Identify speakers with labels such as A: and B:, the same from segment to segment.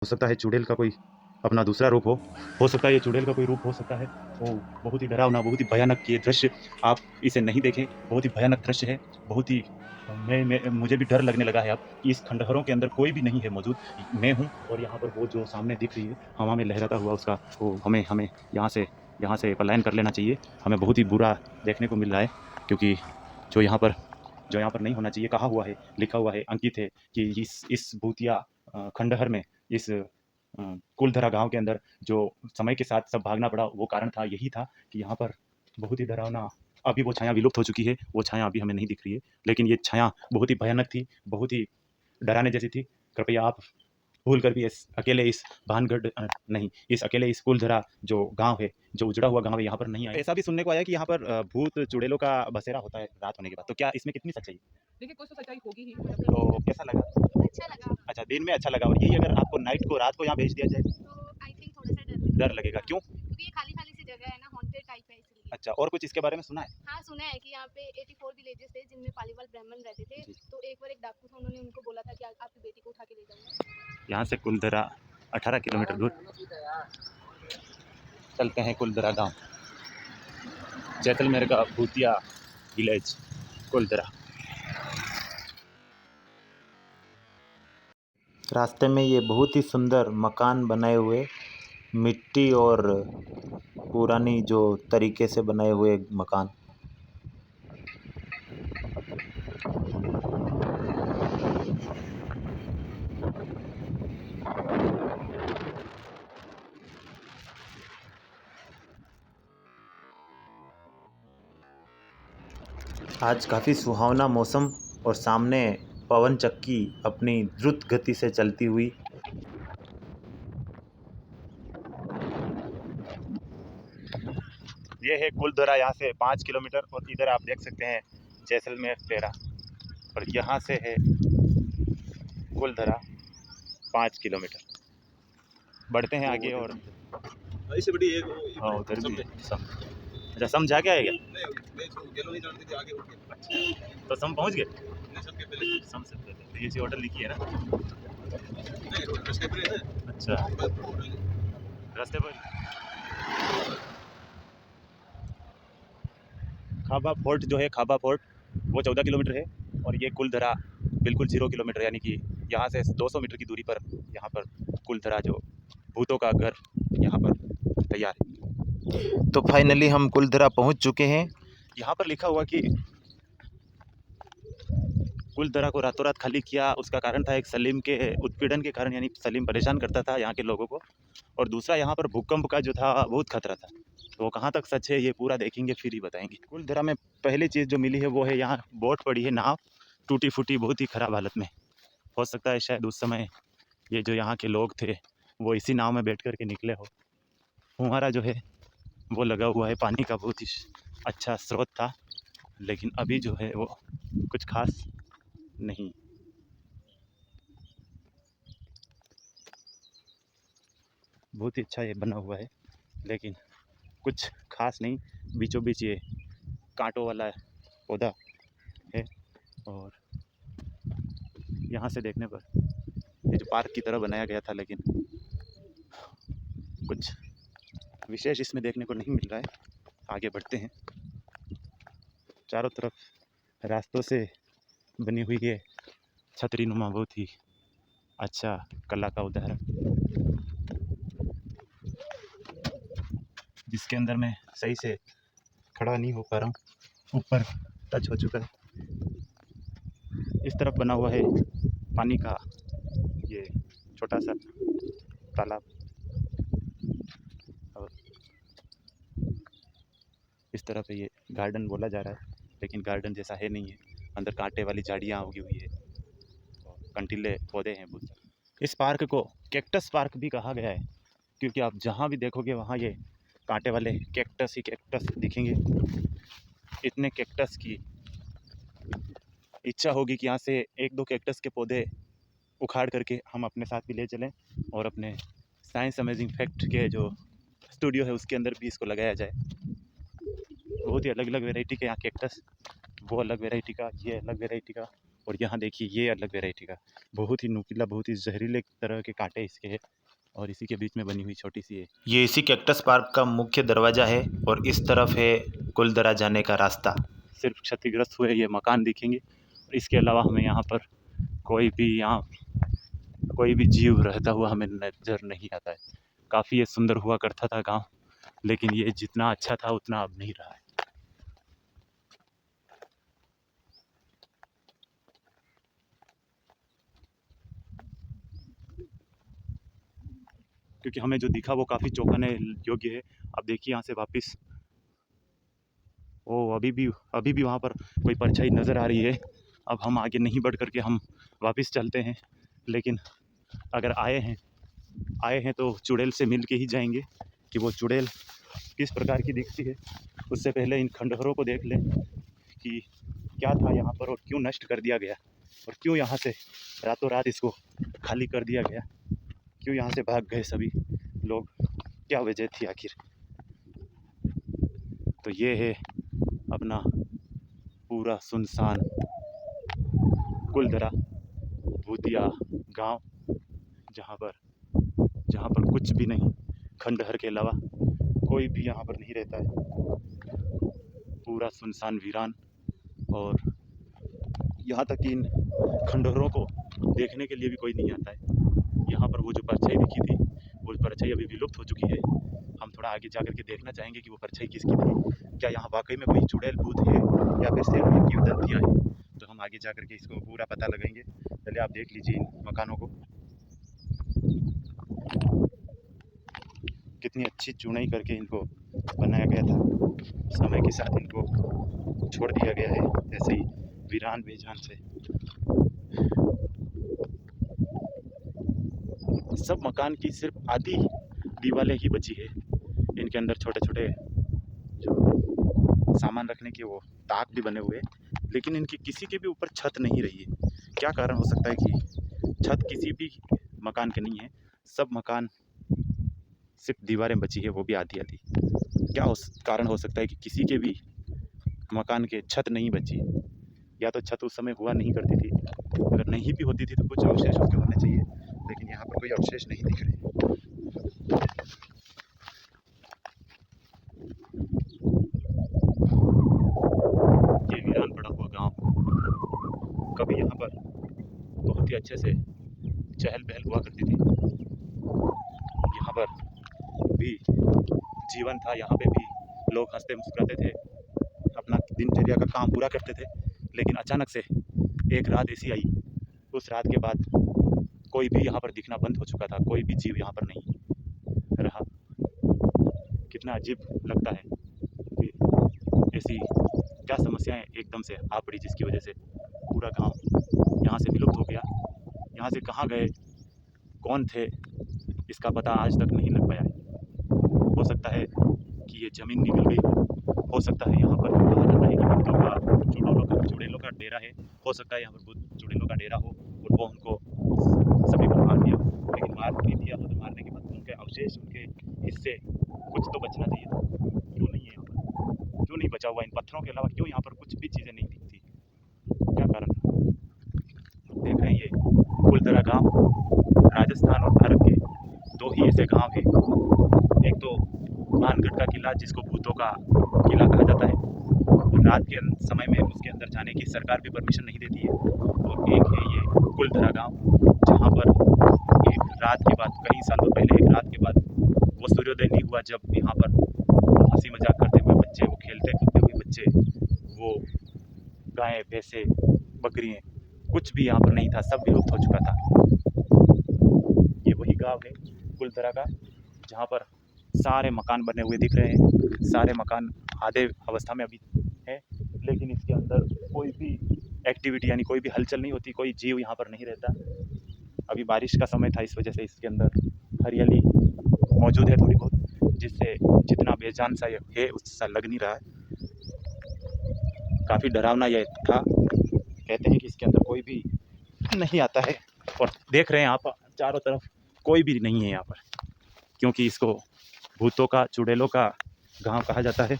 A: हो सकता है चुड़ैल का कोई अपना दूसरा रूप हो सकता है ये चुड़ैल का कोई रूप हो सकता है। वो बहुत ही डरावना, बहुत ही भयानक ये दृश्य, आप इसे नहीं देखें, बहुत ही भयानक दृश्य है, बहुत ही मैं मुझे भी डर लगने लगा है अब कि इस खंडहरों के अंदर कोई भी नहीं है मौजूद। मैं हूँ और यहाँ पर वो जो सामने दिख रही है, हवा में लहराता हुआ उसका वो हमें हमें यहाँ से पलायन कर लेना चाहिए। हमें बहुत ही बुरा देखने को मिल रहा है क्योंकि जो यहाँ पर जो यहाँ पर नहीं होना चाहिए, कहा हुआ है, लिखा हुआ है, अंकित है कि इस भूतिया खंडहर में, इस कुलधरा गांव के अंदर जो समय के साथ सब भागना पड़ा, वो कारण था, यही था कि यहाँ पर बहुत ही डरावना, अभी वो छाया विलुप्त हो चुकी है, वो छाया अभी हमें नहीं दिख रही है, लेकिन ये छाया बहुत ही भयानक थी, बहुत ही डराने जैसी थी। कृपया आप भूल कर भी इस भानगढ़ नहीं, इस अकेले इस कुलधरा जो गांव है, जो उजड़ा हुआ गांव है, यहाँ पर नहीं आए। ऐसा भी सुनने को आया कि यहाँ पर भूत चुड़ैलों का बसेरा होता है रात होने के बाद, तो क्या इसमें कितनी सच्चाई है?
B: देखिए, कुछ तो सच्चाई होगी ही।
A: तो कैसा लगा?
C: अच्छा लगा।
A: अच्छा, दिन में अच्छा लगा, और यही अगर आपको नाइट को, रात को यहाँ भेज दिया जाए
C: तो आई थिंक थोड़ा-सा डर लगेगा।
A: डर लगेगा, क्यों?
C: क्योंकि ये खाली-खाली सी जगह है ना, हॉन्टेड टाइप है इसलिए।
A: अच्छा, और कुछ इसके बारे में सुना है?
C: हाँ, सुना है कि यहाँ पे 84 विलेजेस थे जिनमें पालीवाल ब्राह्मण रहते थे।
A: जी।
C: तो एक बार एक डाकू था, उन्होंने उनको बोला था कि आपकी बेटी को उठा के ले जाऊँगा।
A: यहाँ से कुलधरा 18 किलोमीटर दूर चलते हैं, कुलधरा गांव, जैसलमेर का भूतिया विलेज कुलधरा। रास्ते में ये बहुत ही सुंदर मकान बनाए हुए, मिट्टी और पुरानी जो तरीके से बनाए हुए मकान। आज काफ़ी सुहावना मौसम और सामने पवन चक्की अपनी द्रुत गति से चलती हुई। ये है कुलधरा, यहाँ से 5 किलोमीटर, और इधर आप देख सकते हैं जैसलमेर तेरा, और यहाँ से है कुलधरा 5 किलोमीटर। बढ़ते हैं आगे और
B: इससे बड़ी एक
A: हाँ उधर भी है सम। अच्छा, सम जा के आएगा?
B: नहीं जानती थी आगे उठ के।
A: तो सम पहुँच गए?
B: नहीं, सबके पहले
A: सम से पहले तो ये सी होटल लिखी है ना?
B: नहीं, उसके पहले है।
A: अच्छा, रास्ते पर खाबा फोर्ट जो है, खाबा फोर्ट, वो 14 किलोमीटर है, और ये कुलधरा बिल्कुल 0 किलोमीटर, यानी कि यहाँ से 200 मीटर की दूरी पर यहाँ पर कुलधरा जो भूतों का घर यहाँ पर तैयार है। तो फाइनली हम कुलधरा पहुँच चुके हैं। यहाँ पर लिखा हुआ कि कुलधरा को रातों रात खाली किया, उसका कारण था एक सलीम के उत्पीड़न के कारण, यानी सलीम परेशान करता था यहाँ के लोगों को, और दूसरा यहाँ पर भूकंप का जो था बहुत खतरा था। तो कहाँ तक सच है ये पूरा देखेंगे फिर ही बताएंगे। कुलधरा में पहली चीज़ जो मिली है वो है यहाँ बोट पड़ी है, नाव टूटी फूटी, बहुत ही ख़राब हालत में। हो सकता है शायद उस समय ये जो यहाँ के लोग थे वो इसी नाव में बैठ कर के निकले हो। फुहारा जो है वो लगा हुआ है, पानी का बहुत ही अच्छा स्रोत था, लेकिन अभी जो है वो कुछ खास नहीं। बहुत ही अच्छा ये बना हुआ है, लेकिन कुछ खास नहीं। बीचों बीच ये कांटों वाला पौधा है, और यहाँ से देखने पर ये जो पार्क की तरह बनाया गया था, लेकिन कुछ विशेष इसमें देखने को नहीं मिल रहा है। आगे बढ़ते हैं। चारों तरफ रास्तों से बनी हुई ये छतरी नुमा, बहुत ही अच्छा कला का उदाहरण, जिसके अंदर मैं सही से खड़ा नहीं हो पा रहा हूँ, ऊपर टच हो चुका है। इस तरफ बना हुआ है पानी का ये छोटा सा तालाब, और इस तरफ ये गार्डन बोला जा रहा है, लेकिन गार्डन जैसा है नहीं है। अंदर कांटे वाली झाड़ियाँ उगी हुई है और कंटीले पौधे हैं बहुत सारे। इस पार्क को कैक्टस पार्क भी कहा गया है, क्योंकि आप जहाँ भी देखोगे वहाँ ये कांटे वाले कैक्टस ही कैक्टस दिखेंगे। इतने कैक्टस की इच्छा होगी कि यहाँ से एक दो कैक्टस के पौधे उखाड़ करके हम अपने साथ भी ले चलें, और अपने साइंस अमेजिंग फैक्ट के जो स्टूडियो है उसके अंदर भी इसको लगाया जाए। बहुत ही अलग अलग वेराइटी के यहाँ कैक्टस, वो अलग वेराइटी का, ये अलग वेराइटी का, और यहाँ देखिए ये अलग वैरायटी का बहुत ही नुकीला, बहुत ही जहरीले तरह के कांटे इसके हैं और इसी के बीच में बनी हुई छोटी सी है।
D: ये इसी कैक्टस पार्क का मुख्य दरवाज़ा है और इस तरफ है कुलदरा जाने का रास्ता।
A: सिर्फ क्षतिग्रस्त हुए ये मकान दिखेंगे, इसके अलावा हमें यहाँ पर कोई भी जीव रहता हुआ हमें नज़र नहीं आता है। काफ़ी ये सुंदर हुआ करता था गांव, लेकिन ये जितना अच्छा था उतना अब नहीं रहा है। क्योंकि हमें जो दिखा वो काफ़ी चौंकाने योग्य है। अब देखिए यहाँ से वापस अभी भी वहाँ पर कोई परछाई नज़र आ रही है। अब हम आगे नहीं बढ़ करके हम वापस चलते हैं, लेकिन अगर आए हैं तो चुड़ैल से मिल के ही जाएंगे कि वो चुड़ैल किस प्रकार की दिखती है। उससे पहले इन खंडहरों को देख लें कि क्या था यहाँ पर और क्यों नष्ट कर दिया गया और क्यों यहाँ से रातों रात इसको खाली कर दिया गया, क्यों यहाँ से भाग गए सभी लोग, क्या वजह थी आखिर। तो ये है अपना पूरा सुनसान कुलदरा भूतिया गांव, जहाँ पर कुछ भी नहीं, खंडहर के अलावा कोई भी यहाँ पर नहीं रहता है। पूरा सुनसान वीरान, और यहाँ तक कि इन खंडहरों को देखने के लिए भी कोई नहीं आता है। यहाँ पर वो जो परछाई दिखी थी, वो परछाई अभी विलुप्त हो चुकी है। हम थोड़ा आगे जा कर के देखना चाहेंगे कि वो परछाई किसकी थी, क्या यहाँ वाकई में कोई चुड़ैल भूत है या फिर सिर्फ इनकी उदंतियाँ हैं। तो हम आगे जा कर के इसको पूरा पता लगाएंगे। पहले आप देख लीजिए इन मकानों को, कितनी अच्छी चुनाई करके इनको बनाया गया था। समय के साथ इनको छोड़ दिया गया है ऐसे ही वीरान बेजान से। सब मकान की सिर्फ आधी दीवारें ही बची है। इनके अंदर छोटे छोटे जो सामान रखने के वो ताक भी बने हुए हैं, लेकिन इनकी किसी के भी ऊपर छत नहीं रही है। क्या कारण हो सकता है कि छत किसी भी मकान के नहीं है, सब मकान सिर्फ दीवारें बची है, वो भी आधी आधी। क्या कारण हो सकता है कि किसी के भी मकान के छत नहीं बची है। या तो छत उस समय हुआ नहीं करती थी, अगर नहीं भी होती थी तो कुछ अवशेष उसके होने चाहिए, लेकिन यहाँ पर कोई अवशेष नहीं दिख रहे। ये वीरान पड़ा हुआ गांव, कभी यहाँ पर बहुत ही अच्छे से चहल पहल हुआ करती थी। यहाँ पर भी जीवन था, यहाँ पे भी लोग हंसते मुस्कुराते थे, अपना दिनचर्या का काम पूरा करते थे। लेकिन अचानक से एक रात ऐसी आई, उस रात के बाद कोई भी यहाँ पर दिखना बंद हो चुका था, कोई भी जीव यहाँ पर नहीं रहा। कितना अजीब लगता है कि ऐसी क्या समस्याएं एकदम से आ पड़ी, जिसकी वजह से पूरा गांव यहाँ से विलुप्त हो गया। यहाँ से कहाँ गए, कौन थे, इसका पता आज तक नहीं लग पाया है। हो सकता है कि ये ज़मीन निकल गई हो सकता है यहाँ पर कहा जाता है कि भूतों का चुड़ैलों का डेरा है, हो सकता है यहाँ पर भूत चुड़ैलों का डेरा हो और वो उनको सभी को मार दिया हो। लेकिन मार नहीं दिया हो तो मारने के बाद उनके अवशेष, उनके हिस्से कुछ तो बचना चाहिए था। क्यों नहीं है यहाँ पर, क्यों नहीं बचा हुआ? इन पत्थरों के अलावा क्यों यहाँ पर कुछ भी चीज़ें नहीं दिखती, क्या कारण था? देख रहे हैं ये कुलदरा गाँव, राजस्थान और भारत के दो ही ऐसे गाँव हैं। एक तो मानगढ़ का किला, जिसको भूतों का किला कहा जाता है, रात के समय में उसके अंदर जाने की सरकार भी परमिशन नहीं देती है। और एक है ये कुलदरा गांव, जहां पर एक रात के बाद, कई सालों पहले एक रात के बाद वो सूर्योदय नहीं हुआ, जब यहाँ पर हंसी मजाक करते हुए बच्चे, वो खेलते कूदते हुए बच्चे, वो गायें भैंसे बकरियाँ, कुछ भी यहाँ पर नहीं था, सब विलुप्त हो चुका था। ये वही गाँव है कुलदरा का, जहाँ पर सारे मकान बने हुए दिख रहे हैं। सारे मकान आधे अवस्था में अभी है, लेकिन इसके अंदर कोई भी एक्टिविटी यानी कोई भी हलचल नहीं होती, कोई जीव यहाँ पर नहीं रहता। अभी बारिश का समय था, इस वजह से इसके अंदर हरियाली मौजूद है थोड़ी बहुत, जिससे जितना बेजान सा ये है उससा लग नहीं रहा है। काफ़ी डरावना ये था। कहते हैं कि इसके अंदर कोई भी नहीं आता है, और देख रहे हैं आप चारों तरफ कोई भी नहीं है यहाँ पर, क्योंकि इसको भूतों का, चुड़ैलों का गांव कहा जाता है।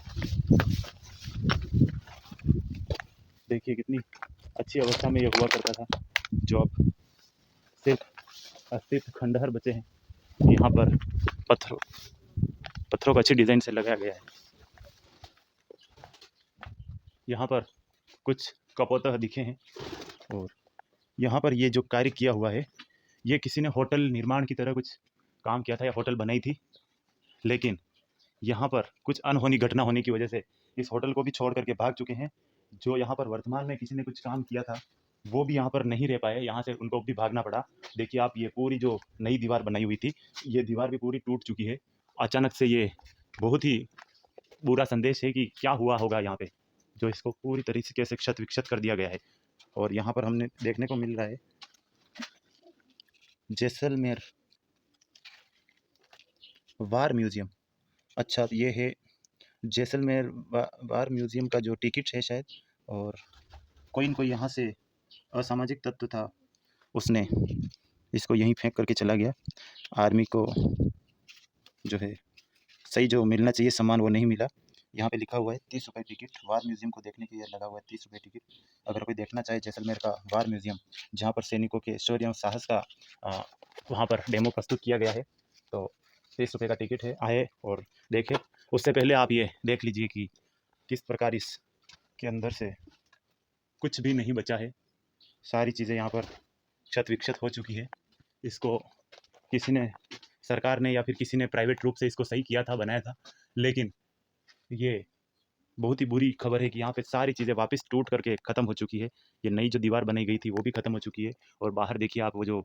A: देखिए कितनी अच्छी अवस्था में ये हुआ करता था, जो अब सिर्फ अस्तित्व खंडहर बचे हैं। यहाँ पर पत्थरों पत्थरों को अच्छी डिज़ाइन से लगाया गया है। यहाँ पर कुछ कपोतः दिखे हैं और यहाँ पर ये जो कार्य किया हुआ है, ये किसी ने होटल निर्माण की तरह कुछ काम किया था या होटल बनाई थी, लेकिन यहाँ पर कुछ अनहोनी घटना होने की वजह से इस होटल को भी छोड़ करके भाग चुके हैं। जो यहाँ पर वर्तमान में किसी ने कुछ काम किया था, वो भी यहाँ पर नहीं रह पाए, यहाँ से उनको भी भागना पड़ा। देखिए आप, ये पूरी जो नई दीवार बनाई हुई थी, ये दीवार भी पूरी टूट चुकी है। अचानक से ये बहुत ही बुरा संदेश है कि क्या हुआ होगा यहाँ पे, जो इसको पूरी तरीके से क्षत विक्षत कर दिया गया है। और यहाँ पर हमने देखने को मिल रहा है जैसलमेर वार म्यूजियम। अच्छा, ये है जैसलमेर वार म्यूजियम का जो टिकट है शायद, और कोई न कोई यहाँ से असामाजिक तत्व था, उसने इसको यहीं फेंक करके चला गया। आर्मी को जो है सही जो मिलना चाहिए सम्मान वो नहीं मिला। यहाँ पे लिखा हुआ है 30 रुपये टिकट, वार म्यूजियम को देखने के लिए लगा हुआ है 30 रुपये टिकट। अगर कोई देखना चाहे जैसलमेर का वार म्यूजियम, जहाँ पर सैनिकों के शौर्य और साहस का वहाँ पर डेमो प्रस्तुत किया गया है, तो 30 रुपये का टिकट है, आए और देखें। उससे पहले आप ये देख लीजिए कि किस प्रकार इसके अंदर से कुछ भी नहीं बचा है। सारी चीज़ें यहाँ पर क्षत विक्षत हो चुकी है। इसको किसी ने, सरकार ने या फिर किसी ने प्राइवेट रूप से इसको सही किया था, बनाया था, लेकिन ये बहुत ही बुरी खबर है कि यहाँ पे सारी चीज़ें वापस टूट करके ख़त्म हो चुकी है। ये नई जो दीवार बनाई गई थी वो भी ख़त्म हो चुकी है। और बाहर देखिए आप, वो जो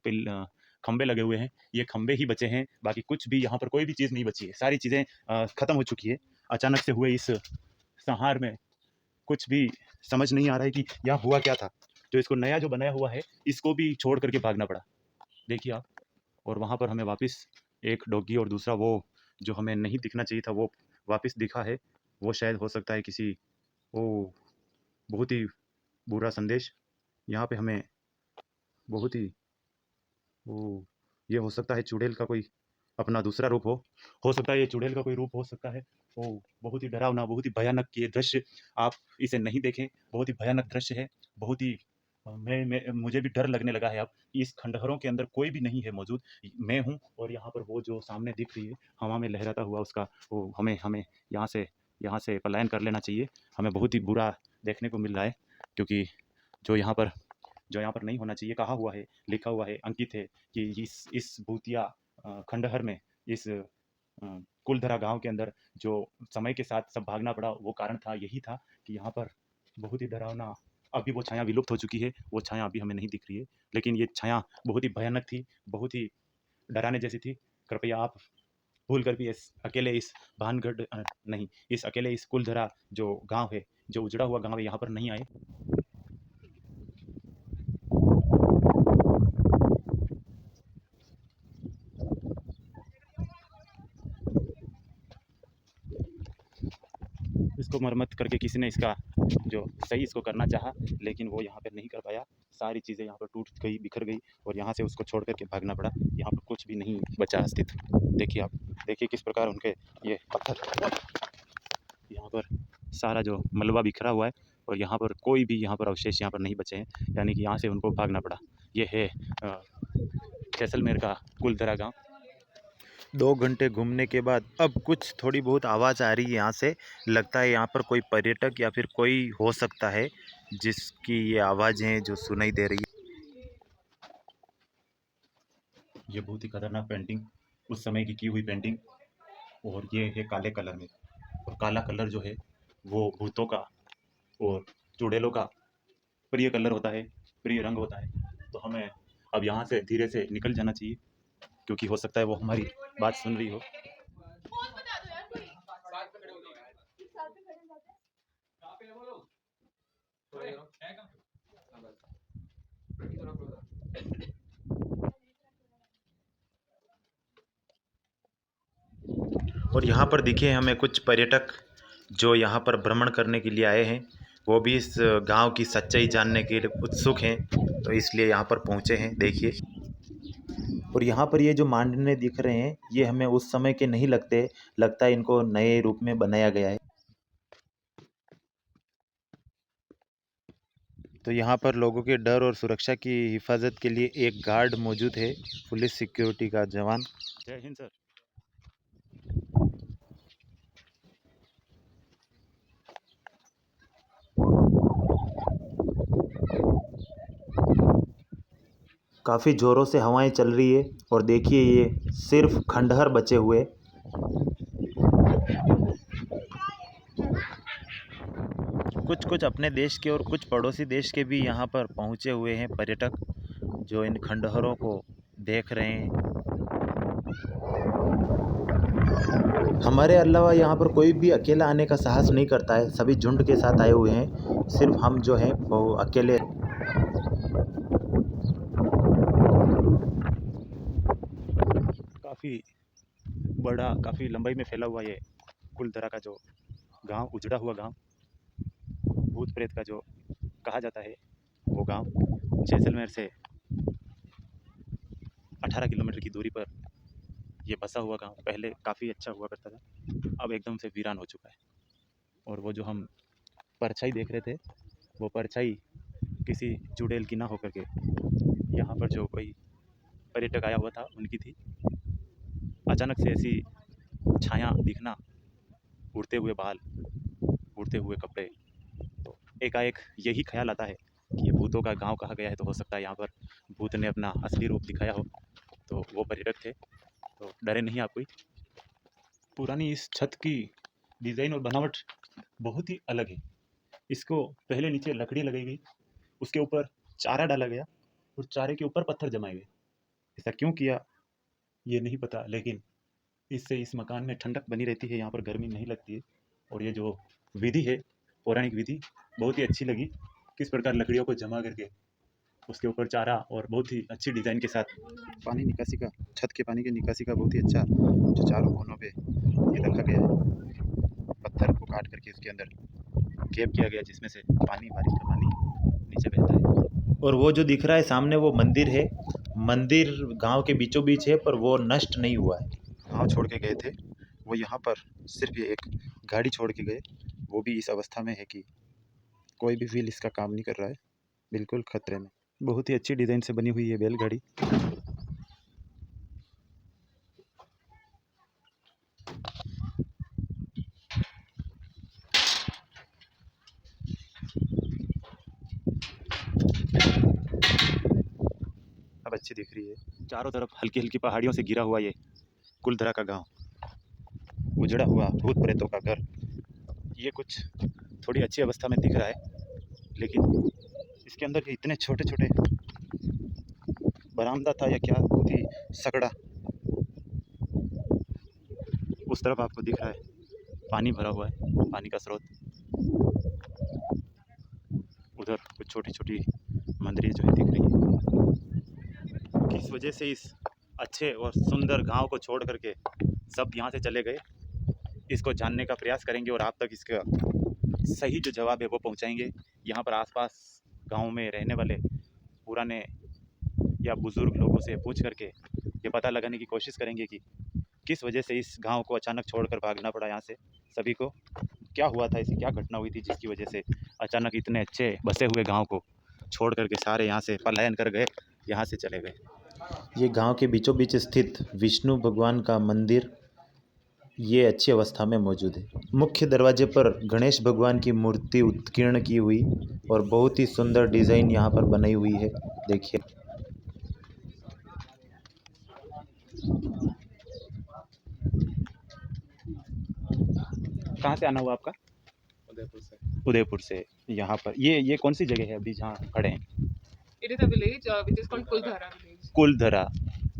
A: खंबे लगे हुए हैं, ये खंबे ही बचे हैं, बाकी कुछ भी यहाँ पर कोई भी चीज़ नहीं बची है। सारी चीज़ें ख़त्म हो चुकी है। अचानक से हुए इस संहार में कुछ भी समझ नहीं आ रहा है कि यहाँ हुआ क्या था। जो इसको नया जो बनाया हुआ है, इसको भी छोड़ करके भागना पड़ा, देखिए आप। और वहाँ पर हमें वापस एक डॉगी और दूसरा वो जो हमें नहीं दिखना चाहिए था वो वापस दिखा है। वो शायद हो सकता है किसी, वो बहुत ही बुरा संदेश यहाँ पे हमें, बहुत ही वो, ये हो सकता है चुड़ैल का कोई अपना दूसरा रूप हो सकता है ये चुड़ैल का कोई रूप हो सकता है। वो बहुत ही डरावना, बहुत ही भयानक ये दृश्य, आप इसे नहीं देखें, बहुत ही भयानक दृश्य है। बहुत ही मुझे भी डर लगने लगा है अब। इस खंडहरों के अंदर कोई भी नहीं है मौजूद, मैं हूँ। और यहाँ पर वो जो सामने दिख रही है हवा में लहराता हुआ, उसका वो हमें हमें यहाँ से पलायन कर लेना चाहिए। हमें बहुत ही बुरा देखने को मिल रहा है, क्योंकि जो यहाँ पर नहीं होना चाहिए, कहा हुआ है, लिखा हुआ है, अंकित है कि इस भूतिया खंडहर में, इस कुलधरा गांव के अंदर जो समय के साथ सब भागना पड़ा, वो कारण था, यही था कि यहाँ पर बहुत ही डरावना, अभी वो छाया विलुप्त हो चुकी है, वो छाया अभी हमें नहीं दिख रही है, लेकिन ये छाया बहुत ही भयानक थी, बहुत ही डराने जैसी थी। कृपया आप भूल कर भी इस भानगढ़ नहीं, इस अकेले इस कुलधरा जो गांव है, जो उजड़ा हुआ गांव है, यहाँ पर नहीं आए। इसको मरम्मत करके किसी ने इसका जो सही इसको करना चाहा, लेकिन वो यहाँ पर नहीं कर पाया। सारी चीज़ें यहाँ पर टूट गई, बिखर गई, और यहाँ से उसको छोड़ करके भागना पड़ा। यहाँ पर कुछ भी नहीं बचा अस्तित्व। देखिए आप, देखिए किस प्रकार उनके ये पत्थर, यहाँ पर सारा जो मलबा बिखरा हुआ है, और यहाँ पर कोई भी यहाँ पर अवशेष यहाँ पर नहीं बचे हैं, यानी कि यहाँ से उनको भागना पड़ा। ये है जैसलमेर का कुलधरा गाँव।
D: 2 घंटे घूमने के बाद अब कुछ थोड़ी बहुत आवाज़ आ रही है यहाँ से। लगता है यहाँ पर कोई पर्यटक या फिर कोई हो सकता है जिसकी ये आवाज़ें जो सुनाई दे रही है।
A: ये बहुत ही खतरनाक पेंटिंग, उस समय की हुई पेंटिंग, और ये है काले कलर में। और काला कलर जो है वो भूतों का और चुड़ैलों का प्रिय कलर होता है, प्रिय रंग होता है। तो हमें अब यहाँ से धीरे से निकल जाना चाहिए, क्योंकि हो सकता है वो हमारी बात सुन रही हो।
D: और यहाँ पर दिखे हमें कुछ पर्यटक जो यहाँ पर भ्रमण करने के लिए आए हैं, वो भी इस गांव की सच्चाई जानने के लिए उत्सुक हैं, तो इसलिए यहाँ पर पहुँचे हैं। देखिए, और यहाँ पर ये जो मांडने दिख रहे हैं, ये हमें उस समय के नहीं लगते, लगता है इनको नए रूप में बनाया गया है। तो यहाँ पर लोगों के डर और सुरक्षा की हिफाजत के लिए एक गार्ड मौजूद है, पुलिस सिक्योरिटी का जवान।
A: जय हिंद सर।
D: काफ़ी ज़ोरों से हवाएं चल रही है और देखिए ये सिर्फ खंडहर बचे हुए। कुछ कुछ अपने देश के और कुछ पड़ोसी देश के भी यहाँ पर पहुँचे हुए हैं पर्यटक, जो इन खंडहरों को देख रहे हैं। हमारे अलावा यहाँ पर कोई भी अकेला आने का साहस नहीं करता है, सभी झुंड के साथ आए हुए हैं। सिर्फ हम जो हैं वो अकेले।
A: काफ़ी बड़ा, काफ़ी लंबाई में फैला हुआ ये कुलधरा का जो गांव, उजड़ा हुआ गांव, भूत प्रेत का जो कहा जाता है वो गांव, जैसलमेर से 18 किलोमीटर की दूरी पर ये बसा हुआ गांव पहले काफ़ी अच्छा हुआ करता था, अब एकदम से वीरान हो चुका है। और वो जो हम परछाई देख रहे थे, वो परछाई किसी चुड़ैल की ना होकर के यहाँ पर जो कोई पर्यटक आया हुआ था उनकी थी। अचानक से ऐसी छाया दिखना, उड़ते हुए बाल, उड़ते हुए कपड़े, तो एकाएक यही ख्याल आता है कि ये भूतों का गांव कहा गया है, तो हो सकता है यहाँ पर भूत ने अपना असली रूप दिखाया हो। तो वो पर्यटक थे, तो डरे नहीं आप कोई। पुरानी इस छत की डिज़ाइन और बनावट बहुत ही अलग है। इसको पहले नीचे लकड़ी लगाई गई, उसके ऊपर चारा डाला गया और चारे के ऊपर पत्थर जमाए गए। ऐसा क्यों किया ये नहीं पता, लेकिन इससे इस मकान में ठंडक बनी रहती है, यहाँ पर गर्मी नहीं लगती है। और ये जो विधि है, पौराणिक विधि, बहुत ही अच्छी लगी। किस प्रकार लकड़ियों को जमा करके उसके ऊपर चारा और बहुत ही अच्छी डिज़ाइन के साथ पानी निकासी का, छत के पानी की निकासी का बहुत ही अच्छा जो चारों कोनों पे ये रखा गया है। पत्थर को काट करके उसके अंदर गैप किया गया, जिसमें से पानी, बारिश का पानी नीचे बहता है।
D: और वो जो दिख रहा है सामने वो मंदिर है। मंदिर गांव के बीचों बीच है, पर वो नष्ट नहीं हुआ है।
A: गाँव छोड़ के गए थे, वो यहाँ पर सिर्फ ये एक गाड़ी छोड़ के गए, वो भी इस अवस्था में है कि कोई भी व्हील इसका काम नहीं कर रहा है, बिल्कुल खतरे में। बहुत ही अच्छी डिज़ाइन से बनी हुई है बैलगाड़ी। अब अच्छी दिख रही है। चारों तरफ हल्की हल्की पहाड़ियों से घिरा हुआ ये कुलधरा का गांव, उजड़ा हुआ भूत प्रेतों का घर। ये कुछ थोड़ी अच्छी अवस्था में दिख रहा है, लेकिन इसके अंदर के इतने छोटे छोटे बरामदा था या क्या, बहुत ही सकड़ा। उस तरफ आपको दिख रहा है पानी भरा हुआ है, पानी का स्रोत। उधर कुछ छोटी छोटी मंदिरें जो है दिख रही है। किस वजह से इस अच्छे और सुंदर गांव को छोड़ करके सब यहाँ से चले गए, इसको जानने का प्रयास करेंगे और आप तक इसका सही जो जवाब है वो पहुँचाएंगे। यहाँ पर आसपास गांव में रहने वाले पुराने या बुज़ुर्ग लोगों से पूछ करके ये पता लगाने की कोशिश करेंगे कि किस वजह से इस गांव को अचानक छोड़कर भागना पड़ा यहाँ से सभी को। क्या हुआ था, ऐसी क्या घटना हुई थी जिसकी वजह से अचानक इतने अच्छे बसे हुए गांव को छोड़ करके सारे यहाँ से पलायन कर गए, यहाँ से चले गए।
D: ये गांव के बीचों बीच स्थित विष्णु भगवान का मंदिर ये अच्छी अवस्था में मौजूद है। मुख्य दरवाजे पर गणेश भगवान की मूर्ति उत्कीर्ण की हुई और बहुत ही सुंदर डिज़ाइन यहाँ पर बनाई हुई है, देखिए।
A: कहाँ से आना हुआ आपका?
B: उदयपुर से।
A: उदयपुर से। यहाँ पर ये कौन सी जगह है अभी जहाँ खड़े हैं?
E: It is a village which is called Kuldhara village.
A: Kuldhara.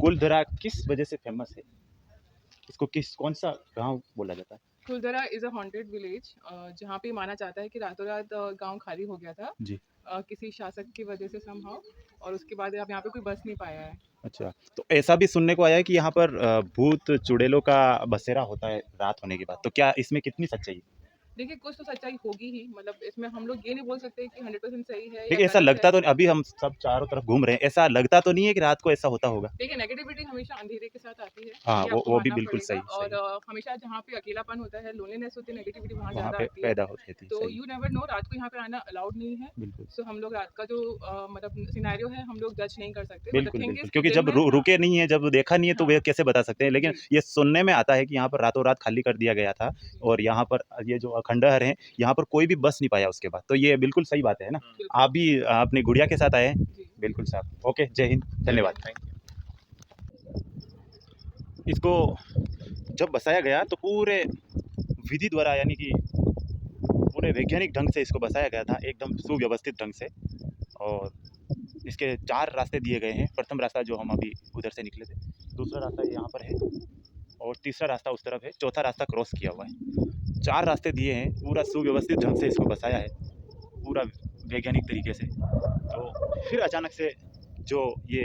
A: Kuldhara किस वजह से फेमस है? इसको कौन सा गांव बोला जाता है?
E: Kuldhara is a haunted village जहाँ पे माना जाता है कि रातों रात गांव खाली हो गया था
A: जी।
E: किसी शासक की वजह से somehow, और उसके बाद अब यहाँ पे कोई बस नहीं पाया है।
A: अच्छा, तो ऐसा भी सुनने को आया है कि यहाँ पर भूत चुड़ैलों का बसेरा होता है रात होने के बाद, तो क्या इसमें कितनी सच्चाई है?
E: देखिए कुछ तो सच्चाई होगी ही, मतलब इसमें हम लोग ये नहीं बोल सकते कि 100% सही है या
A: देखिए ऐसा
E: गलत
A: लगता
E: है।
A: तो अभी हम सब चारों तरफ घूम रहे हैं, ऐसा लगता तो नहीं है कि रात को ऐसा होता होगा।
E: देखिए नेगेटिविटी हमेशा अंधेरे के साथ आती है,
A: हाँ,
E: ये आपको
A: वो भी
E: मानना
A: बिल्कुल
E: पड़ेगा।
A: सही,
E: और
A: सही।
E: हमेशा जहाँ पे अकेलापन होता है, लोनलीनेस होती है, नेगेटिविटी वहाँ
A: वहाँ
E: ज़्यादा
A: पे
E: आती है।
A: पैदा होती थी,
E: तो
A: सही।
E: यू नेवर नो, रात को यहाँ पे आना अलाउड नहीं है।
A: बिल्कुल।
E: सो हम लोग रात का जो मतलब सिनेरियो है हम लोग जज नहीं कर सकते, बट द
A: बिल्कुल,
E: थिंग
A: बिल्कुल,
E: इज़ कि
A: क्योंकि
E: दिन
A: जब
E: में, हाँ,
A: रुके नहीं है, जब देखा नहीं है तो
E: हाँ,
A: वे कैसे बता सकते हैं। लेकिन
E: जी,
A: ये सुनने में आता है कि यहाँ पर रातों-रात खाली कर दिया गया था
E: जी,
A: और यहाँ पर ये जो खंडहर हैं, यहाँ पर कोई भी बस नहीं पाया उसके बाद। तो ये बिल्कुल सही बात है ना?
E: बिल्कुल,
A: आप भी अपनी गुड़िया के साथ आए हैं?
E: जी।
A: बिल्कुल साहब। ओके, जय हिंद, धन्यवाद।
D: Thank you.
A: इसको जब बसाया गया तो पूरे विधि द्वारा यानी कि पूरे वैज्ञानिक ढंग से इसको बसाया गया था, एकदम सुव्यवस्थित ढंग से। और इसके 4 रास्ते दिए गए हैं। प्रथम रास्ता जो हम अभी उधर से निकले थे, दूसरा रास्ता यहाँ पर है और तीसरा रास्ता उस तरफ है, चौथा रास्ता क्रॉस किया हुआ है। 4 रास्ते दिए हैं, पूरा सुव्यवस्थित ढंग से इसको बसाया है, पूरा वैज्ञानिक तरीके से। तो फिर अचानक से जो ये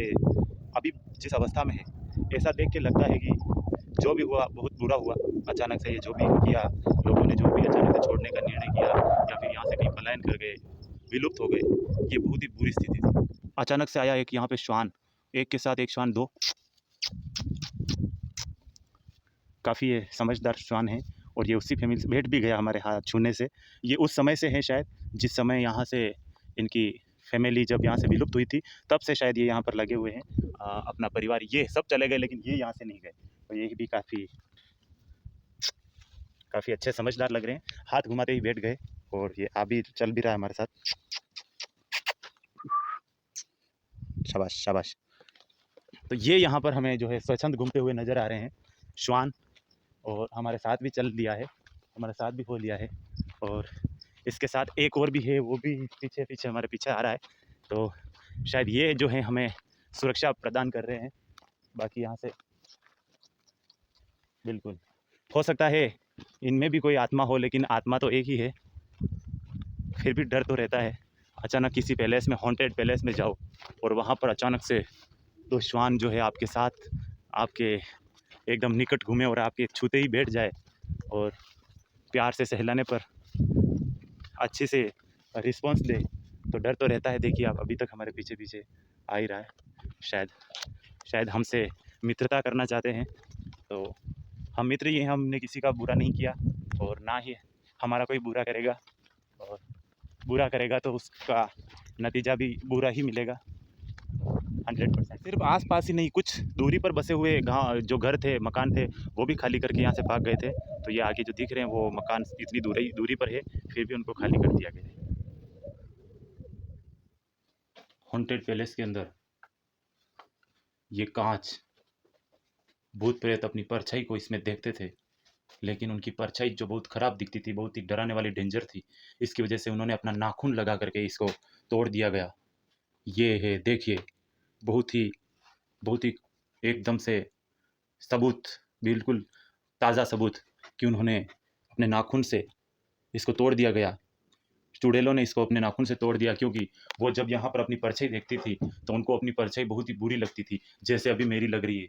A: अभी जिस अवस्था में है, ऐसा देख के लगता है कि जो भी हुआ बहुत बुरा हुआ। अचानक से ये जो भी किया, लोगों ने जो भी अचानक से छोड़ने का निर्णय किया या फिर यहाँ से कहीं पलायन कर गए, विलुप्त हो गए, ये बहुत ही बुरी स्थिति थी। अचानक से आया एक यहाँ पे श्वान, एक के साथ एक श्वान, 2 काफ़ी ये समझदार श्वान है और ये उसी फैमिली से बैठ भी गया हमारे हाथ छूने से। ये उस समय से है शायद जिस समय यहाँ से इनकी फैमिली जब यहाँ से विलुप्त हुई थी, तब से शायद ये यहाँ पर लगे हुए हैं। अपना परिवार ये सब चले गए लेकिन ये यहाँ से नहीं गए। और ये भी काफ़ी अच्छे समझदार लग रहे हैं। हाथ घुमाते ही बैठ गए और ये अभी चल भी रहा है हमारे साथ। शाबाश, शाबाश। तो ये यहाँ पर हमें जो है स्वच्छंद घूमते हुए नज़र आ रहे हैं श्वान, और हमारे साथ भी चल दिया है, हमारे साथ भी हो लिया है। और इसके साथ एक और भी है, वो भी पीछे हमारे पीछे आ रहा है। तो शायद ये जो है हमें सुरक्षा प्रदान कर रहे हैं। बाकी यहाँ से बिल्कुल हो सकता है इनमें भी कोई आत्मा हो, लेकिन आत्मा तो एक ही है। फिर भी डर तो रहता है। अचानक किसी पैलेस में, हॉन्टेड पैलेस में जाओ और वहाँ पर अचानक से 2 श्वान जो है आपके साथ, आपके एकदम निकट घूमे और आपके छूते ही बैठ जाए और प्यार से सहलाने पर अच्छे से रिस्पॉन्स दे, तो डर तो रहता है। देखिए आप अभी तक हमारे पीछे आ ही रहा है। शायद हमसे मित्रता करना चाहते हैं। तो हम मित्र ही हैं, हमने किसी का बुरा नहीं किया और ना ही हमारा कोई बुरा करेगा। और बुरा करेगा तो उसका नतीजा भी बुरा ही मिलेगा 100%। सिर्फ आस-पास ही नहीं, कुछ दूरी पर बसे हुए गाँव जो घर थे, मकान थे, वो भी खाली करके यहाँ से भाग गए थे। तो ये आगे जो दिख रहे हैं वो मकान इतनी दूरी पर है, फिर भी उनको खाली कर दिया गया है। हॉन्टेड पैलेस के अंदर ये कांच, भूत प्रेत अपनी परछाई को इसमें देखते थे, लेकिन उनकी परछाई जो बहुत ख़राब दिखती थी, बहुत ही डराने वाली, डेंजर थी। इसकी वजह से उन्होंने अपना नाखून लगा करके इसको तोड़ दिया गया। ये है, देखिए, बहुत ही एकदम से सबूत, बिल्कुल ताज़ा सबूत कि उन्होंने अपने नाखून से इसको तोड़ दिया गया। चुड़ैलों ने इसको अपने नाखून से तोड़ दिया, क्योंकि वो जब यहाँ पर अपनी परछाई देखती थी तो उनको अपनी परछाई बहुत ही बुरी लगती थी, जैसे अभी मेरी लग रही है।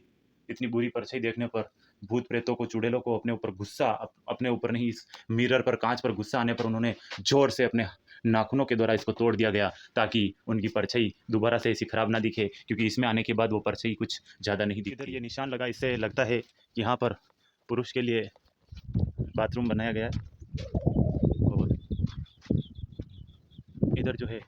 A: इतनी बुरी परछाई देखने पर भूत प्रेतों को, चुड़ैलों को अपने ऊपर गुस्सा, अपने ऊपर नहीं, इस मिरर पर, कांच पर गुस्सा आने पर उन्होंने ज़ोर से अपने नाखूनों के द्वारा इसको तोड़ दिया गया, ताकि उनकी परछाई दोबारा से ऐसी ख़राब ना दिखे, क्योंकि इसमें आने के बाद वो परछाई कुछ ज़्यादा नहीं दिखती। इधर ये निशान लगा, इससे लगता है कि यहाँ पर पुरुष के लिए बाथरूम बनाया गया है। और इधर जो है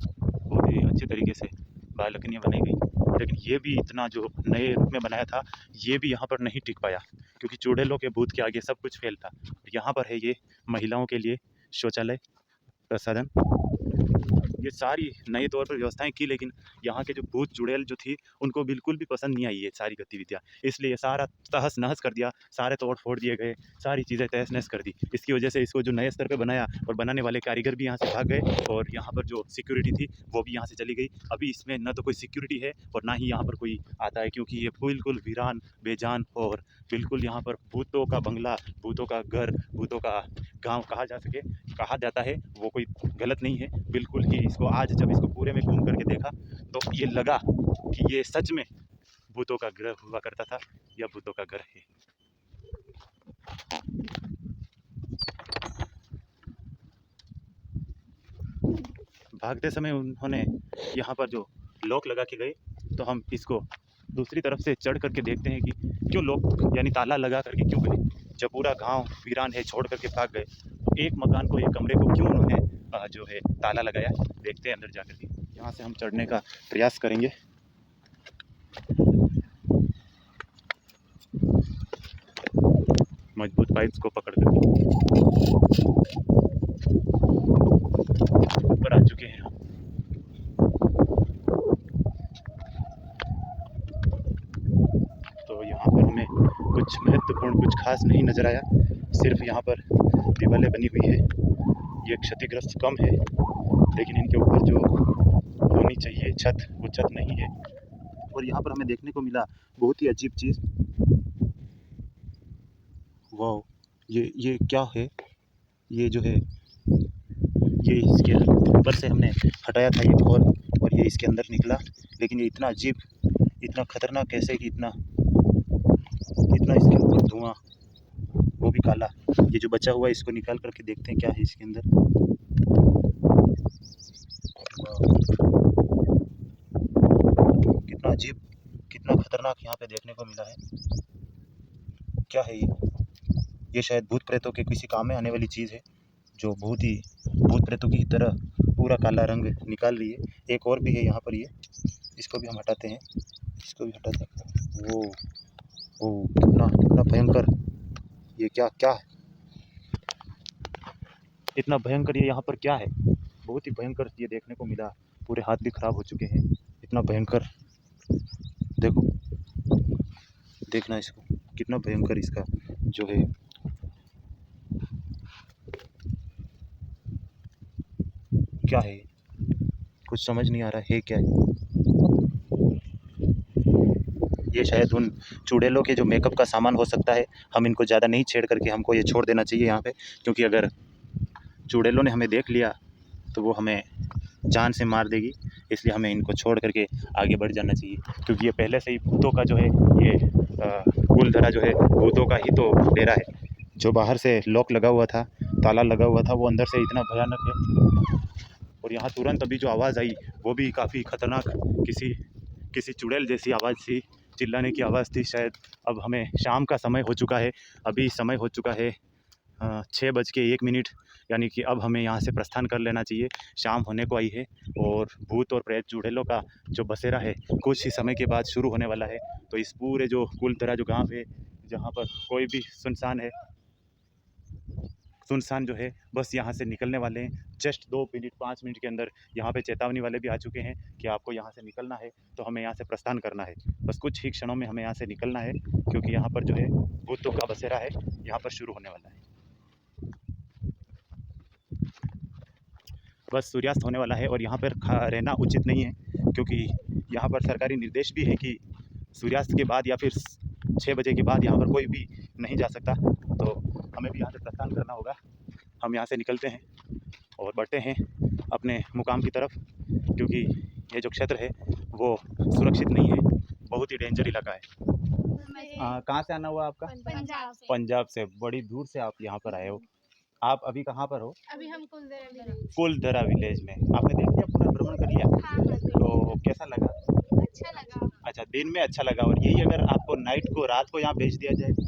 A: बहुत ही अच्छे तरीके से बालकनियाँ बनाई गई, लेकिन ये भी इतना जो नए रूप में बनाया था, ये भी यहाँ पर नहीं टिक पाया, क्योंकि चुड़ैलों के भूत के आगे सब कुछ फेल था। यहाँ पर है ये महिलाओं के लिए शौचालय, प्रसाधन, ये सारी नए तौर पर व्यवस्थाएं की, लेकिन यहाँ के जो भूत चुड़ैल जो थी उनको बिल्कुल भी पसंद नहीं आई ये सारी गतिविधियाँ। इसलिए ये सारा तहस नहस कर दिया, सारे तोड़ फोड़ दिए गए, सारी चीज़ें तहस नहस कर दी। इसकी वजह से इसको जो नए स्तर पे बनाया, और बनाने वाले कारीगर भी यहाँ से भाग गए, और यहाँ पर जो सिक्योरिटी थी वो भी यहाँ से चली गई। अभी इसमें न तो कोई सिक्योरिटी है और ना ही यहाँ पर कोई आता है, क्योंकि ये बिल्कुल वीरान, बेजान और बिल्कुल यहाँ पर भूतों का बंगला, भूतों का घर, भूतों का गाँव कहा जाता है, वो कोई गलत नहीं है बिल्कुल ही। इसको आज जब इसको पूरे में घूम करके देखा तो ये लगा कि ये सच में भूतों का ग्रह हुआ करता था या भूतों का घर है। भागते समय उन्होंने यहाँ पर जो लॉक लगा के गए, तो हम इसको दूसरी तरफ से चढ़ करके देखते हैं कि क्यों लॉक यानी ताला लगा करके क्यों गए। जब पूरा गांव वीरान है छोड़ करके भाग गए, तो एक मकान को, एक कमरे को क्यों उन्होंने जो है ताला लगाया। देखते हैं अंदर जा करके। यहाँ से हम चढ़ने का प्रयास करेंगे। मजबूत पाइप्स को पकड़ करके ऊपर आ चुके हैं हम। तो यहाँ पर हमें कुछ महत्वपूर्ण, कुछ खास नहीं नज़र आया। सिर्फ यहाँ पर दीवारें बनी हुई है, ये क्षतिग्रस्त कम है, लेकिन इनके ऊपर जो होनी चाहिए छत, वो छत नहीं है। और यहाँ पर हमें देखने को मिला बहुत ही अजीब चीज़। वाह, ये क्या है? ये जो है, ये इसके ऊपर से हमने हटाया था ये खोल, और ये इसके अंदर निकला। लेकिन ये इतना अजीब, इतना खतरनाक कैसे कि इतना इसके ऊपर धुआं, वो भी काला। ये जो बचा हुआ है इसको निकाल करके देखते हैं क्या है इसके अंदर। कितना अजीब, कितना खतरनाक यहाँ पे देखने को मिला है। क्या है ये शायद भूत प्रेतों के किसी काम में आने वाली चीज़ है, जो बहुत ही भूत प्रेतों की तरह पूरा काला रंग निकाल रही है। एक और भी है यहाँ पर, ये इसको भी हम हटाते हैं, इसको भी हटाते हैं। वो कितना भयंकर, ये क्या है? इतना भयंकर ये यहाँ पर क्या है? बहुत ही भयंकर ये देखने को मिला। पूरे हाथ भी खराब हो चुके हैं, इतना भयंकर। देखो, देखना इसको, कितना भयंकर इसका जो है। क्या है? कुछ समझ नहीं आ रहा है क्या है। ये शायद उन चुड़ैलों के जो मेकअप का सामान हो सकता है। हम इनको ज़्यादा नहीं छेड़ करके हमको ये छोड़ देना चाहिए यहाँ पे, क्योंकि अगर चुड़ैलों ने हमें देख लिया तो वो हमें जान से मार देगी। इसलिए हमें इनको छोड़ करके आगे बढ़ जाना चाहिए, क्योंकि ये पहले से ही भूतों का जो है, ये कुलधरा जो है भूतों का ही तो डेरा है। जो बाहर से लॉक लगा हुआ था, ताला लगा हुआ था, वो अंदर से इतना भयानक है। और यहाँ तुरंत अभी जो आवाज़ आई वो भी काफ़ी ख़तरनाक, किसी चुड़ैल जैसी आवाज़ थी, चिल्लाने की आवाज़ थी शायद। अब हमें शाम का समय हो चुका है, अभी समय हो चुका है 6:01, यानी कि अब हमें यहाँ से प्रस्थान कर लेना चाहिए। शाम होने को आई है और भूत और प्रेत चुड़ैलों का जो बसेरा है कुछ ही समय के बाद शुरू होने वाला है। तो इस पूरे जो कुलधरा जो गांव है, जहाँ पर कोई भी सुनसान है, सुनसान जो है, बस यहाँ से निकलने वाले हैं। जस्ट 2 मिनट 5 मिनट के अंदर यहाँ पे चेतावनी वाले भी आ चुके हैं कि आपको यहाँ से निकलना है, तो हमें यहाँ से प्रस्थान करना है। बस कुछ ही क्षणों में हमें यहाँ से निकलना है, क्योंकि यहाँ पर जो है भूतों का बसेरा है, यहाँ पर शुरू होने वाला है। बस सूर्यास्त होने वाला है और यहाँ पर रहना उचित नहीं है, क्योंकि यहाँ पर सरकारी निर्देश भी है कि सूर्यास्त के बाद या फिर 6 बजे के बाद यहाँ पर कोई भी नहीं जा सकता। तो हमें भी यहाँ से प्रस्थान करना होगा। हम यहाँ से निकलते हैं और बढ़ते हैं अपने मुकाम की तरफ, क्योंकि ये जो क्षेत्र है वो सुरक्षित नहीं है, बहुत ही डेंजर इलाका है। कहाँ से आना हुआ आपका?
C: पंजाब से।
A: पंजाब से। बड़ी दूर से आप यहाँ पर आए हो। आप अभी कहाँ पर हो?
C: अभी हम
A: कुलधरा विलेज में। आपने देख लिया, पूरा भ्रमण कर लिया?
C: हाँ,
A: तो कैसा लगा?
C: अच्छा लगा।
A: अच्छा, दिन में अच्छा लगा। और यही अगर आपको नाइट को, रात को यहाँ भेज दिया जाए
C: तो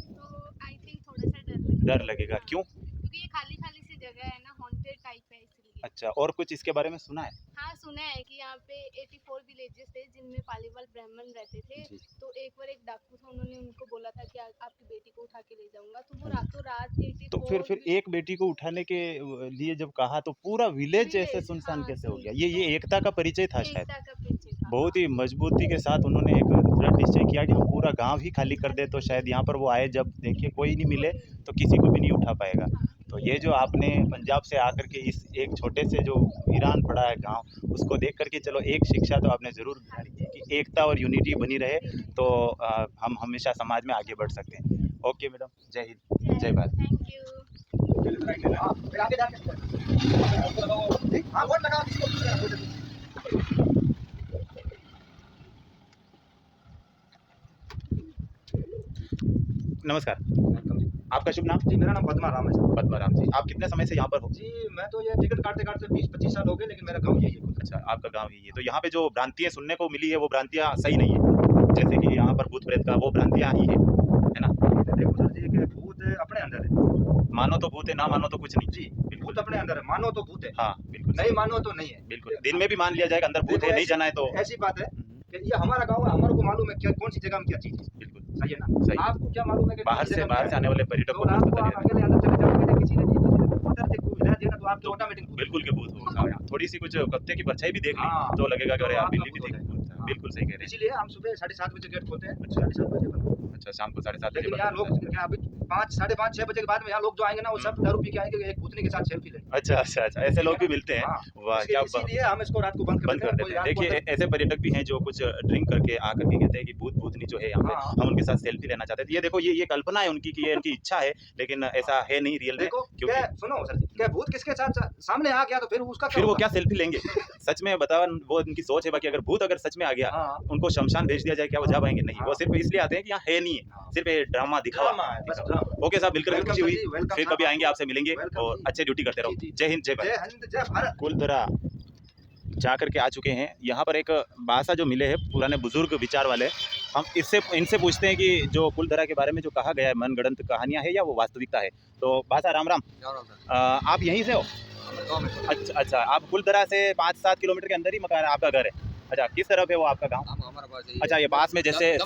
C: आई थिंक थोड़ा सा
A: डर लगेगा। क्यों?
C: क्योंकि ये खाली सी जगह है ना, हॉन्टेड टाइप है इसलिए।
A: अच्छा, और कुछ इसके बारे में सुना है?
C: हाँ, सुना है कि यहाँ पे 84 विलेजेस थे जिनमें पालीवाल ब्राह्मण रहते थे।
A: जी।
C: तो एक बार एक डाकू था, उन्होंने उनको बोला था कि आपकी बेटी को उठा के ले जाऊंगा, तो वो रातों रात 84।
A: तो फिर एक बेटी को उठाने के लिए जब कहा, तो पूरा विलेज ऐसे सुनसान
C: हाँ,
A: कैसे हो गया? ये एकता का परिचय था शायद।
C: एकता का परिचय था।
A: बहुत ही मजबूती के साथ उन्होंने एक दृढ़ निश्चय किया कि हम पूरा गांव ही खाली कर दे, तो शायद यहाँ पर वो आए, जब देखिए कोई नहीं मिले तो किसी को भी नहीं उठा पाएगा। तो ये जो आपने पंजाब से आकर के इस एक छोटे से जो वीरान पड़ा है गांव, उसको देख करके चलो एक शिक्षा तो आपने ज़रूर ली कि एकता और यूनिटी बनी रहे, तो हम हमेशा समाज में आगे बढ़ सकते हैं। ओके मैडम, जय हिंद, जय भारत।
C: Thank you.
A: नमस्कार। आपका शुभ नाम?
F: जी, मेरा नाम पद्मा राम है सर।
A: पद्माराम जी। आप कितने समय से यहाँ पर हो?
F: जी, मैं तो ये टिकट काटते-काटते 20-25 साल हो गए, लेकिन मेरा गाँव यही है खुद।
A: अच्छा, आपका गाँव यही है। तो यहाँ पे जो भ्रांतियाँ सुनने को मिली है, वो भ्रांतियाँ सही नहीं है। जैसे कि यहाँ पर भूत-प्रेत का वो भ्रांतियाँ ही है ना?
F: देखो सर जी कि भूत अपने अंदर है।
A: मानो तो भूत है, ना मानो तो कुछ नहीं।
F: जी, भूत अपने अंदर है, मानो तो भूत है,
A: हाँ, बिल्कुल।
F: नहीं मानो तो नहीं है।
A: बिल्कुल, दिन में भी मान लिया जाएगा अंदर भूत
F: देखो
A: है, नहीं
F: ऐसी-
A: जाना है तो
F: ऐसी बात है कि ये हमारा गाँव है, हमारे को मालूम है क्या कौन-सी जगह में क्या चीज़ है।
A: बिल्कुल,
F: सही है ना?
A: सही।
F: आपको क्या मालूम है कि
A: बाहर
F: किस
A: से
F: जगह में
A: बाहर
F: क्या
A: से
F: है?
A: आने वाले
F: तो
A: पर्यटकों को कुछ
F: आपको
A: पता
F: आप
A: नहीं रहता।
F: अकेले अंदर चले जाओगे तो किसी ने अंदर से कोई हिला दिया तो आपके ऑटोमेटिक भूत
A: बिल्कुल के भूत होगा। थोड़ी-सी कुछ कुत्ते की परछाई भी देख ली,
F: हाँ,
A: तो लगेगा कि अरे
F: तो
A: यार
F: आपका
A: बिल्ली भी
F: भूत हो
A: दिख
F: जाएगा। हाँ।
A: बिल्कुल सही कह रहे हैं।
F: इसीलिए हम सुबह 7:30 बजे गेट खोलते हैं, 7:30 बजे बंद होता है।
A: अच्छा, शाम को 7:30 बजे
F: लेकिन
A: बंद
F: यहाँ
A: होता
F: लोग
A: है।
F: क्या अभी 5, साढ़े 5, 6 बजे के बाद में यहाँ लोग जो आएंगे ना वो सब दारू पी के आएंगे, एक भूतनी के साथ सेल्फी लेंगे।
A: अच्छा, अच्छा, अच्छा, ऐसे लोग भी मिलते हैं।
F: हाँ,
A: वाह! क्या
F: इसीलिए हम इसको रात को बंद कर
A: बंद कर
F: कोई
A: देते हैं।
F: रात को
A: देखिए
F: अंदर-
A: ऐसे पर्यटक भी हैं जो कुछ ड्रिंक करके आकर के कहते हैं कि भूत-भूतनी जो है यहाँ पे,
F: हाँ।
A: हम उनके साथ सेल्फी लेना चाहते हैं। तो ये देखो ये कल्पना है उनकी कि ये उनकी इच्छा है, लेकिन ऐसा है नहीं रियल में,
F: देखो
A: क्योंकि
F: क्या सुनो सर जी, क्या भूत किसके साथ सामने आ गया तो फिर उसका
A: फिर वो
F: होगा?
A: क्या सेल्फी लेंगे? सच में बताओ वो उनकी सोच है। बाकी अगर भूत अगर सच में आ गया,
F: हाँ,
A: उनको शमशान भेज दिया जाए, क्या वो जा पाएँगे? नहीं, वो
F: हाँ।
A: सिर्फ इसलिए आते हैं कि यहाँ है नहीं है,
F: हाँ।
A: सिर्फ ये ड्रामा दिखावा।
F: ड्रामा है, बस
A: दिखावा।
F: ड्रामा।
A: ओके साहब, मिलकर के
F: वेलकम
A: खुशी
F: सर
A: हुई।
F: जी, वेलकम
A: फिर
F: साहब।
A: कभी आएँगे आपसे मिलेंगे
F: वेलकम
A: और
F: जी।
A: अच्छे ड्यूटी करते रहो।
F: जी, जी।
A: जय हिंद, जय भारत।
F: जय हिंद, जय भारत।
A: कुलधरा जाकर के आ चुके हैं। यहाँ पर एक बासा जो मिले हैं पुराने बुजुर्ग विचार वाले, हम इनसे पूछते हैं कि जो कुलधरा के बारे में जो कहा गया है मनगढ़ंत कहानियाँ है या वो वास्तविकता है। तो बासा राम राम। आप यहीं से हो? अच्छा, अच्छा, आप कुलधरा से 5-7 किलोमीटर के अंदर ही मकान आपका घर है? अच्छा, किस तरफ है वो आपका गाँव? अच्छा, ये पास में जैसे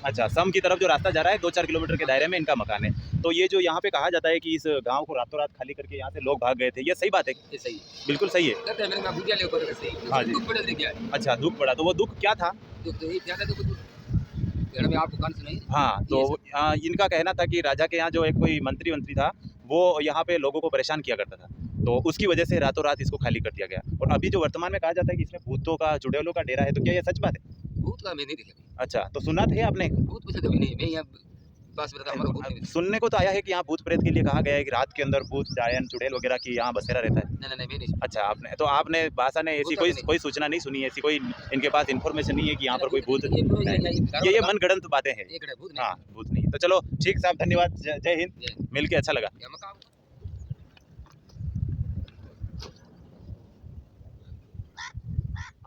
A: अच्छा सम की तरफ जो रास्ता जा रहा है 2-4 किलोमीटर के दायरे में इनका मकान है। तो ये जो यहाँ पे कहा जाता है कि इस गाँव को रातों रात खाली करके यहाँ से लोग भाग गए थे, ये सही बात है?
G: ये सही है।
A: बिल्कुल सही है।
G: कहते हैं मैंने मैं भूतिया लेकर के सही।
A: हाँ जी।
G: दुख बड़े से क्या है?
A: अच्छा, दुःख पड़ा, तो वो दुःख क्या था?
G: दुख तो यही क्या था दुख घर में आपको कान सुनाई?
A: हाँ, तो इनका कहना था कि राजा के यहाँ जो एक कोई मंत्री था, वो यहाँ पे लोगों को परेशान किया करता था। तो उसकी वजह से रातों रात इसको खाली कर दिया गया। और अभी जो वर्तमान में कहा जाता है कि इसमें भूतों का, चुड़ैलों का डेरा है, तो क्या ये सच बात है?
G: भूत का मैं नहीं देखा।
A: अच्छा, तो सुना थे आपने?
G: भूत कुछ कभी नहीं। मैं यहाँ पास में था हमारा भूत नहीं।
A: सुनने को तो आया है कि यहाँ भूत प्रेत के लिए कहा गया है कि रात के अंदर भूत, डायन, चुड़ैल वगैरह की यहाँ बसेरा रहता है।
G: नहीं मैं नहीं।
A: अच्छा, आपने बासा ने ऐसी
G: भूत नहीं।
A: कोई सूचना नहीं सुनी, ऐसी कोई इनके पास इन्फॉर्मेशन नहीं है कि यहाँ पर कोई भूत
G: ये पूरा
A: ये मनगढ़ंत बातें हैं।
G: एक भूत नहीं।
A: हाँ, भूत नहीं। तो चलो ठीक साहब, धन्यवाद। जय हिंद, मिल के अच्छा लगा।
G: क्या मकान?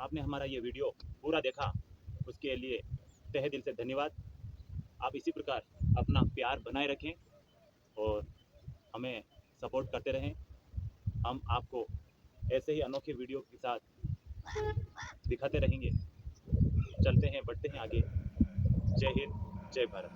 A: आपने हमारा ये वीडियो पूरा देखा, उसके लिए तहे दिल से धन्यवाद। आप इसी प्रकार अपना प्यार बनाए रखें और हमें सपोर्ट करते रहें। हम आपको ऐसे ही अनोखे वीडियो के साथ दिखाते रहेंगे। चलते हैं, बढ़ते हैं आगे। जय हिंद, जय भारत।